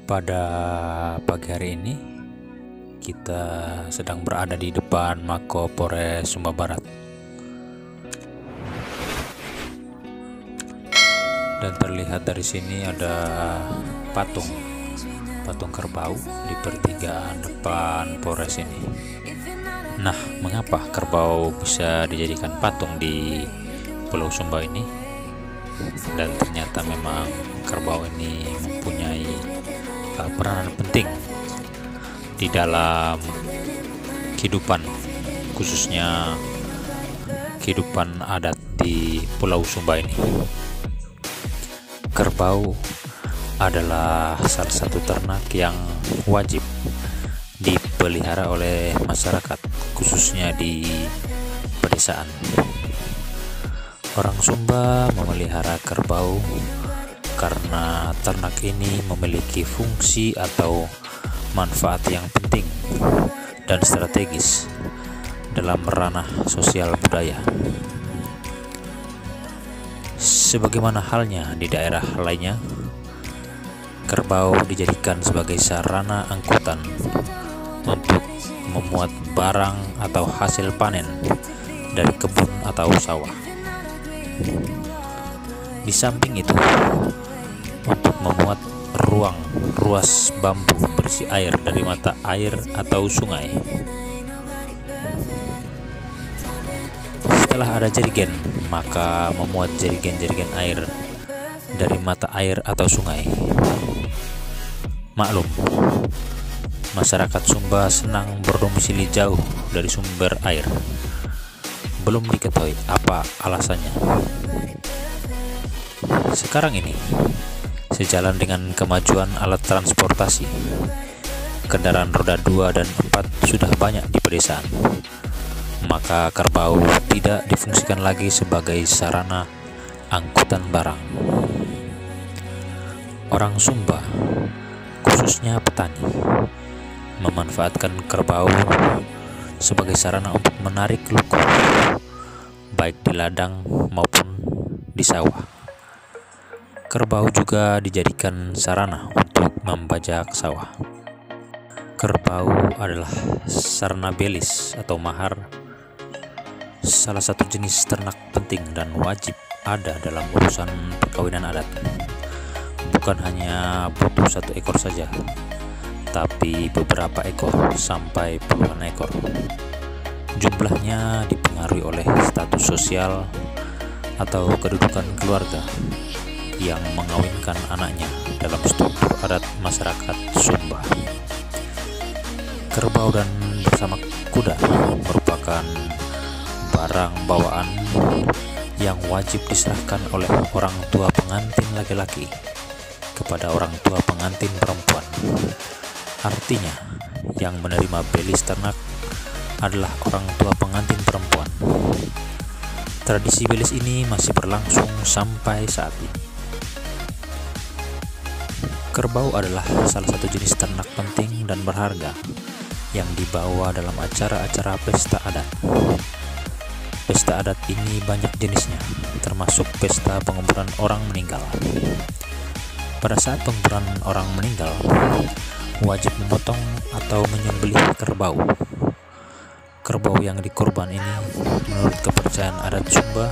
Pada pagi hari ini kita sedang berada di depan Mako Polres Sumba Barat, dan terlihat dari sini ada patung kerbau di pertigaan depan Polres ini. Nah, mengapa kerbau bisa dijadikan patung di Pulau Sumba ini? Dan ternyata memang kerbau ini mempunyai peranan penting di dalam kehidupan, khususnya kehidupan adat di Pulau Sumba ini. Kerbau adalah salah satu ternak yang wajib dipelihara oleh masyarakat, khususnya di pedesaan. Orang Sumba memelihara kerbau karena ternak ini memiliki fungsi atau manfaat yang penting dan strategis dalam ranah sosial budaya. Sebagaimana halnya di daerah lainnya, kerbau dijadikan sebagai sarana angkutan untuk memuat barang atau hasil panen dari kebun atau sawah. Di samping itu, untuk memuat ruas bambu berisi air dari mata air atau sungai. Setelah ada jerigen, maka memuat jerigen-jerigen air dari mata air atau sungai. Maklum, masyarakat Sumba senang berdomisili jauh dari sumber air. Belum diketahui apa alasannya. Sekarang ini, sejalan dengan kemajuan alat transportasi, kendaraan roda 2 dan 4 sudah banyak di pedesaan, maka kerbau tidak difungsikan lagi sebagai sarana angkutan barang. Orang Sumba, khususnya petani, memanfaatkan kerbau sebagai sarana untuk menarik luku, baik di ladang maupun di sawah. Kerbau juga dijadikan sarana untuk membajak sawah. Kerbau adalah sarana belis atau mahar, salah satu jenis ternak penting dan wajib ada dalam urusan perkawinan adat. Bukan hanya butuh satu ekor saja, tapi beberapa ekor sampai puluhan ekor. Jumlahnya dipengaruhi oleh status sosial atau kedudukan keluarga yang mengawinkan anaknya dalam struktur adat masyarakat Sumba. Kerbau dan bersama kuda merupakan barang bawaan yang wajib diserahkan oleh orang tua pengantin laki-laki kepada orang tua pengantin perempuan. Artinya, yang menerima belis ternak adalah orang tua pengantin perempuan. Tradisi belis ini masih berlangsung sampai saat ini. Kerbau adalah salah satu jenis ternak penting dan berharga yang dibawa dalam acara-acara pesta adat. Pesta adat ini banyak jenisnya, termasuk pesta penguburan orang meninggal. Pada saat penguburan orang meninggal, wajib memotong atau menyembelih kerbau. Kerbau yang dikorban ini, menurut kepercayaan adat Sumba,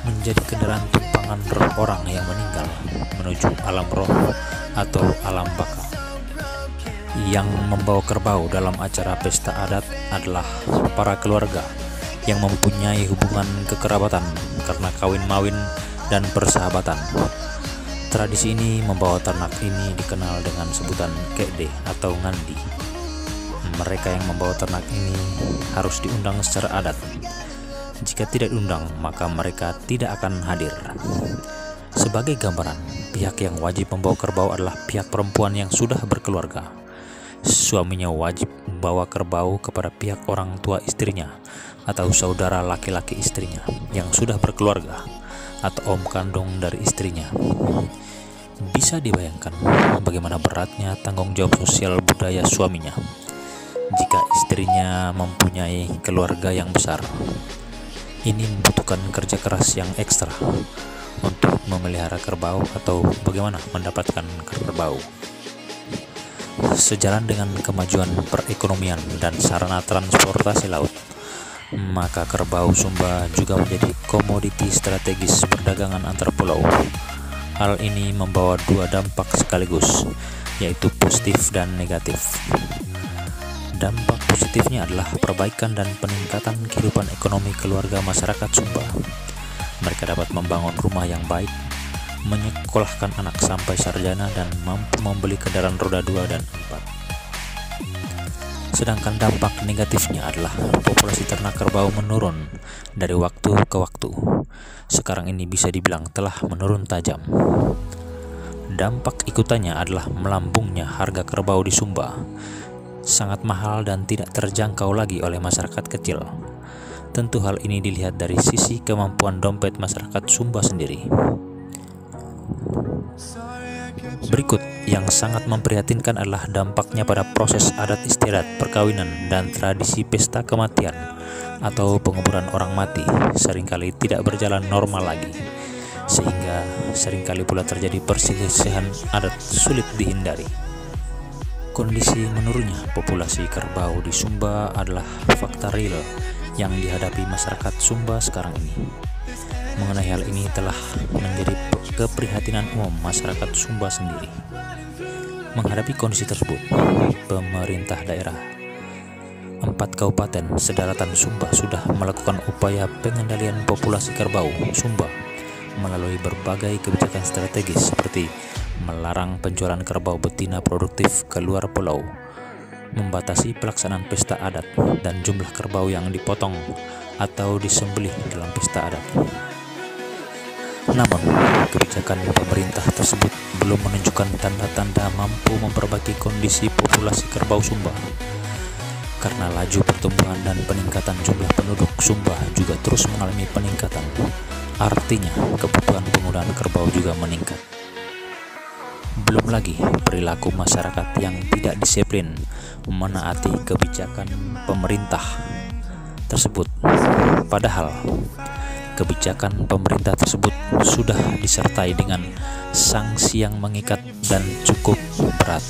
menjadi kendaraan tumpangan roh orang yang meninggal menuju alam roh atau alam baka. Yang membawa kerbau dalam acara pesta adat adalah para keluarga yang mempunyai hubungan kekerabatan karena kawin mawin dan persahabatan. Tradisi ini membawa ternak ini dikenal dengan sebutan kede atau ngandi. Mereka yang membawa ternak ini harus diundang secara adat. Jika tidak diundang, maka mereka tidak akan hadir. Sebagai gambaran, pihak yang wajib membawa kerbau adalah pihak perempuan yang sudah berkeluarga. Suaminya wajib membawa kerbau kepada pihak orang tua istrinya atau saudara laki-laki istrinya yang sudah berkeluarga atau om kandung dari istrinya. Bisa dibayangkan bagaimana beratnya tanggung jawab sosial budaya suaminya jika istrinya mempunyai keluarga yang besar. Ini membutuhkan kerja keras yang ekstra untuk memelihara kerbau atau bagaimana mendapatkan kerbau. Sejalan dengan kemajuan perekonomian dan sarana transportasi laut, maka kerbau Sumba juga menjadi komoditi strategis perdagangan antar pulau. Hal ini membawa dua dampak sekaligus, yaitu positif dan negatif. Dampak positifnya adalah perbaikan dan peningkatan kehidupan ekonomi keluarga masyarakat Sumba. Mereka dapat membangun rumah yang baik, menyekolahkan anak sampai sarjana, dan mampu membeli kendaraan roda 2 dan 4. Sedangkan dampak negatifnya adalah populasi ternak kerbau menurun dari waktu ke waktu. Sekarang ini bisa dibilang telah menurun tajam. Dampak ikutannya adalah melambungnya harga kerbau di Sumba. Sangat mahal dan tidak terjangkau lagi oleh masyarakat kecil. Tentu hal ini dilihat dari sisi kemampuan dompet masyarakat Sumba sendiri. Berikut yang sangat memprihatinkan adalah dampaknya pada proses adat istiadat, perkawinan, dan tradisi pesta kematian atau penguburan orang mati seringkali tidak berjalan normal lagi, sehingga seringkali pula terjadi perselisihan adat sulit dihindari. Kondisi menurunnya populasi kerbau di Sumba adalah fakta real yang dihadapi masyarakat Sumba sekarang ini. Mengenai hal ini telah menjadi keprihatinan umum masyarakat Sumba sendiri. Menghadapi kondisi tersebut, pemerintah daerah 4 kabupaten sedaratan Sumba sudah melakukan upaya pengendalian populasi kerbau Sumba melalui berbagai kebijakan strategis seperti melarang penjualan kerbau betina produktif ke luar pulau, membatasi pelaksanaan pesta adat dan jumlah kerbau yang dipotong atau disembelih dalam pesta adat. Namun, kebijakan pemerintah tersebut belum menunjukkan tanda-tanda mampu memperbaiki kondisi populasi kerbau Sumba. Karena laju pertumbuhan dan peningkatan jumlah penduduk Sumba juga terus mengalami peningkatan. Artinya, kebutuhan penggunaan kerbau juga meningkat. Belum lagi perilaku masyarakat yang tidak disiplin menaati kebijakan pemerintah tersebut. Padahal kebijakan pemerintah tersebut sudah disertai dengan sanksi yang mengikat dan cukup berat.